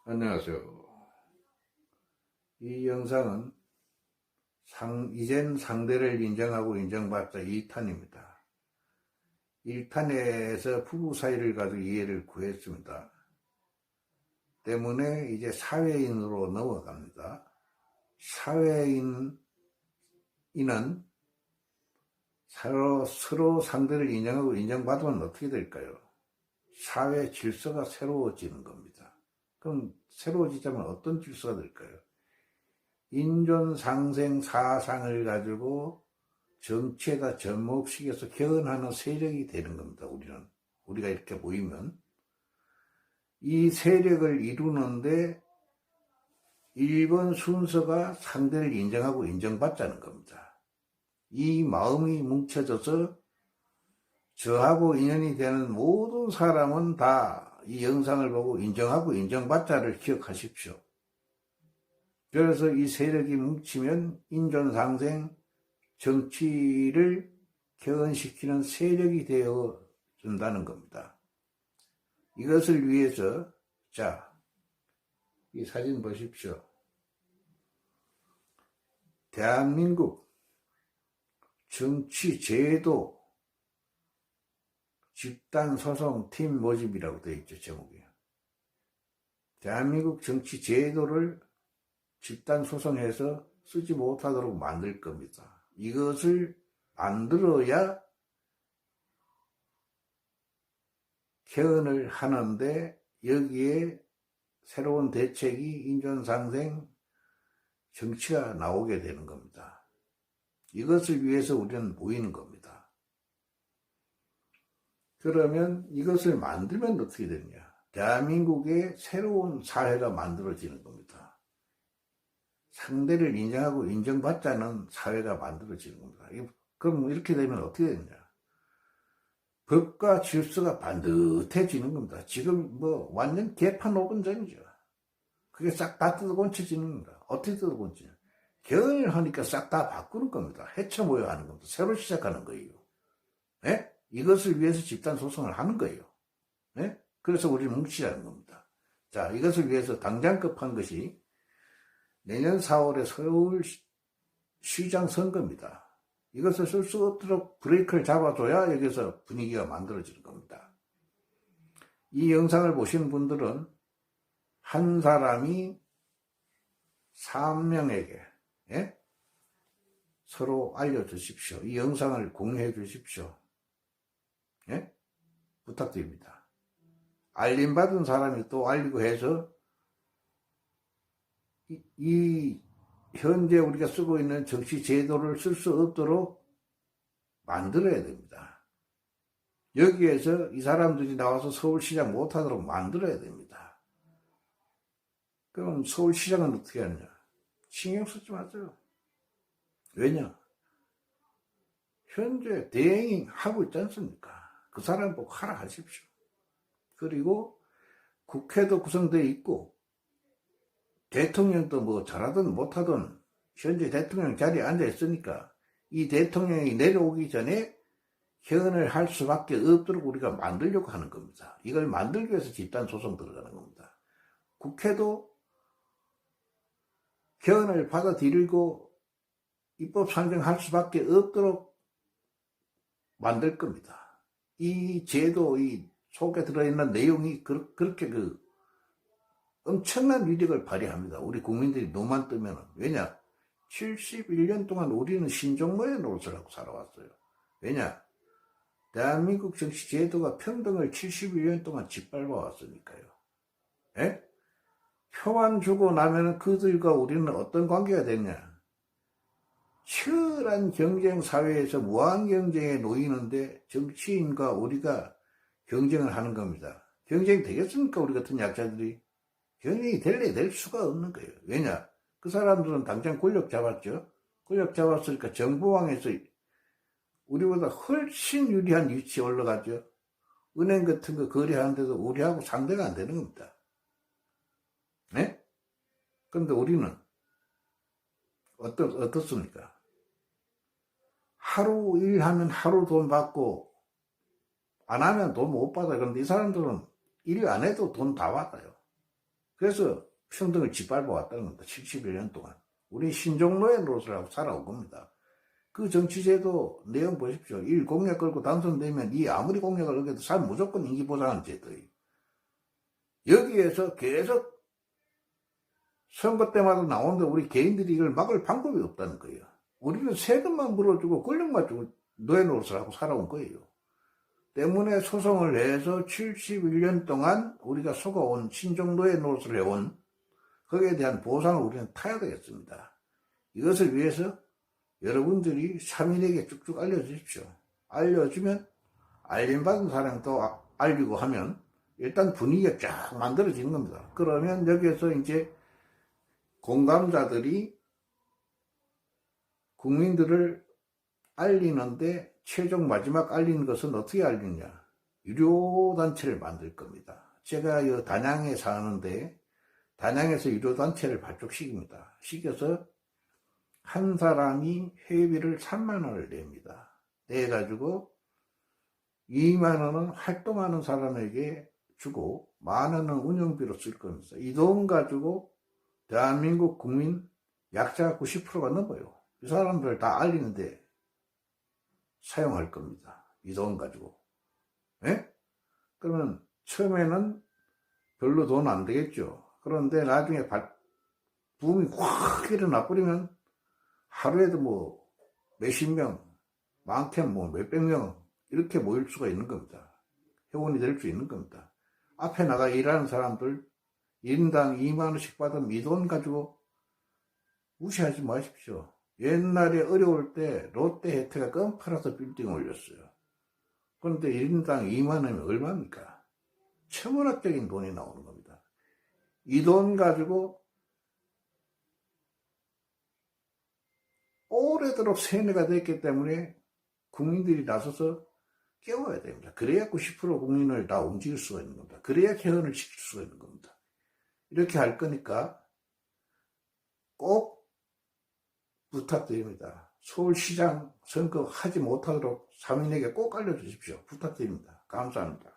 안녕하세요. 이 영상은 이젠 상대를 인정하고 인정받자 2탄입니다. 1탄에서 부부 사이를 가지고 이해를 구했습니다. 때문에 이제 사회인으로 넘어갑니다. 사회인은 서로 상대를 인정하고 인정받으면 어떻게 될까요? 사회 질서가 새로워지는 겁니다. 그럼 새로워지자면 어떤 질서가 될까요? 인존상생 사상을 가지고 정치에다 접목시켜서 개헌하는 세력이 되는 겁니다. 우리가 이렇게 모이면 이 세력을 이루는데 1번 순서가 상대를 인정하고 인정받자는 겁니다. 이 마음이 뭉쳐져서 저하고 인연이 되는 모든 사람은 다 이 영상을 보고 인정하고 인정받자를 기억하십시오. 그래서 이 세력이 뭉치면 인존상생 정치를 개헌시키는 세력이 되어준다는 겁니다. 이것을 위해서 이 사진 보십시오. 대한민국 정치 제도 집단소송팀 모집이라고 되어 있죠. 제목이. 대한민국 정치 제도를 집단소송해서 쓰지 못하도록 만들 겁니다. 이것을 만들어야 개헌을 하는데 여기에 새로운 대책이 인존상생 정치가 나오게 되는 겁니다. 이것을 위해서 우리는 모이는 겁니다. 그러면 이것을 만들면 어떻게 되느냐? 대한민국의 새로운 사회가 만들어지는 겁니다. 상대를 인정하고 인정받자는 사회가 만들어지는 겁니다. 그럼 이렇게 되면 어떻게 되느냐? 법과 질서가 반듯해지는 겁니다. 지금 완전 개판 5분 전이죠. 그게 싹 다 뜯어고쳐지는 겁니다. 어떻게 뜯어고치냐? 개헌을 하니까 싹 다 바꾸는 겁니다. 해쳐 모여 하는 겁니다. 새로 시작하는 거예요. 네? 이것을 위해서 집단소송을 하는 거예요. 네? 그래서 우리는 뭉치자는 겁니다. 자, 이것을 위해서 당장 급한 것이 내년 4월에 서울시장 선거입니다. 이것을 쓸 수 없도록 브레이크를 잡아줘야 여기서 분위기가 만들어지는 겁니다. 이 영상을 보시는 분들은 한 사람이 3명에게 서로 알려주십시오. 이 영상을 공유해 주십시오. 부탁드립니다. 알림받은 사람이 또 알리고 해서 이 현재 우리가 쓰고 있는 정치 제도를 쓸 수 없도록 만들어야 됩니다. 여기에서 이 사람들이 나와서 서울시장 못하도록 만들어야 됩니다. 그럼 서울시장은 어떻게 하느냐? 신경 쓰지 마세요. 왜냐? 현재 대행이 하고 있지 않습니까? 그 사람 보고 하라 하십시오. 그리고 국회도 구성되어 있고 대통령도 잘하든 못하든 현재 대통령 자리에 앉아 있으니까 이 대통령이 내려오기 전에 개헌을 할 수밖에 없도록 우리가 만들려고 하는 겁니다. 이걸 만들기 위해서 집단소송 들어가는 겁니다. 국회도 개헌을 받아들이고 입법 상정할 수밖에 없도록 만들 겁니다. 이 제도, 이 속에 들어있는 내용이 그렇게 엄청난 위력을 발휘합니다. 우리 국민들이 눈만 뜨면. 왜냐? 71년 동안 우리는 신종모의 노릇을 하고 살아왔어요. 왜냐? 대한민국 정치 제도가 평등을 71년 동안 짓밟아 왔으니까요. 예? 표만 주고 나면 그들과 우리는 어떤 관계가 됐냐? 치열한 경쟁 사회에서 무한 경쟁에 놓이는데 정치인과 우리가 경쟁을 하는 겁니다. 경쟁이 되겠습니까? 우리 같은 약자들이. 경쟁이 될 수가 없는 거예요. 왜냐? 그 사람들은 당장 권력 잡았죠. 권력 잡았으니까 정보왕에서 우리보다 훨씬 유리한 위치에 올라가죠. 은행 같은 거 거래하는데도 우리하고 상대가 안 되는 겁니다. 네? 그런데 우리는 어떻습니까? 하루 일하면 하루 돈 받고 안 하면 돈 못 받아요. 그런데 이 사람들은 일 안 해도 돈 다 받아요. 그래서 평등을 짓밟아 왔다는 겁니다. 71년 동안. 우리 신종노예 노릇을 살아온 겁니다. 그 정치제도 내용 보십시오. 일 공약 걸고 당선되면 이 아무리 공약을 어겨도 살 무조건 임기 보장하는 제도예요. 여기에서 계속 선거 때마다 나오는데 우리 개인들이 이걸 막을 방법이 없다는 거예요. 우리는 세금만 물어주고 권력만 주고 노예 노릇을 하고 살아온 거예요. 때문에 소송을 내서 71년 동안 우리가 속아온 신종노예 노릇을 해온 거기에 대한 보상을 우리는 타야 되겠습니다. 이것을 위해서 여러분들이 사민에게 쭉쭉 알려주십시오. 알려주면 알림받은 사람이 또 알리고 하면 일단 분위기가 쫙 만들어지는 겁니다. 그러면 여기에서 이제 공감자들이 국민들을 알리는데 최종 마지막 알리는 것은 어떻게 알리냐? 유료단체를 만들 겁니다. 제가 이 단양에 사는데 단양에서 유료단체를 발족시킵니다. 시켜서 한 사람이 회비를 3만 원을 냅니다. 내가지고 2만 원은 활동하는 사람에게 주고 만 원은 운영비로 쓸 겁니다. 이 돈 가지고 대한민국 국민 약자가 90%가 넘어요. 이 사람들 다 알리는데 사용할 겁니다. 이 돈 가지고. 예? 그러면 처음에는 별로 돈 안 되겠죠. 그런데 나중에 붐이 확 일어나 버리면 하루에도 뭐 몇십 명, 많게는 뭐 몇백 명 이렇게 모일 수가 있는 겁니다. 회원이 될 수 있는 겁니다. 앞에 나가 일하는 사람들 1인당 2만 원씩 받으면 이 돈 가지고 무시하지 마십시오. 옛날에 어려울 때 롯데 혜태가 껌 팔아서 빌딩 올렸어요. 그런데 1인당 2만 원이면 얼마입니까? 천문학적인 돈이 나오는 겁니다. 이 돈 가지고 오래도록 세뇌가 됐기 때문에 국민들이 나서서 깨워야 됩니다. 그래야 90% 국민을 다 움직일 수가 있는 겁니다. 그래야 개헌을 지킬 수가 있는 겁니다. 이렇게 할 거니까 꼭 부탁드립니다. 서울시장 선거 하지 못하도록 사민에게 꼭 알려주십시오. 부탁드립니다. 감사합니다.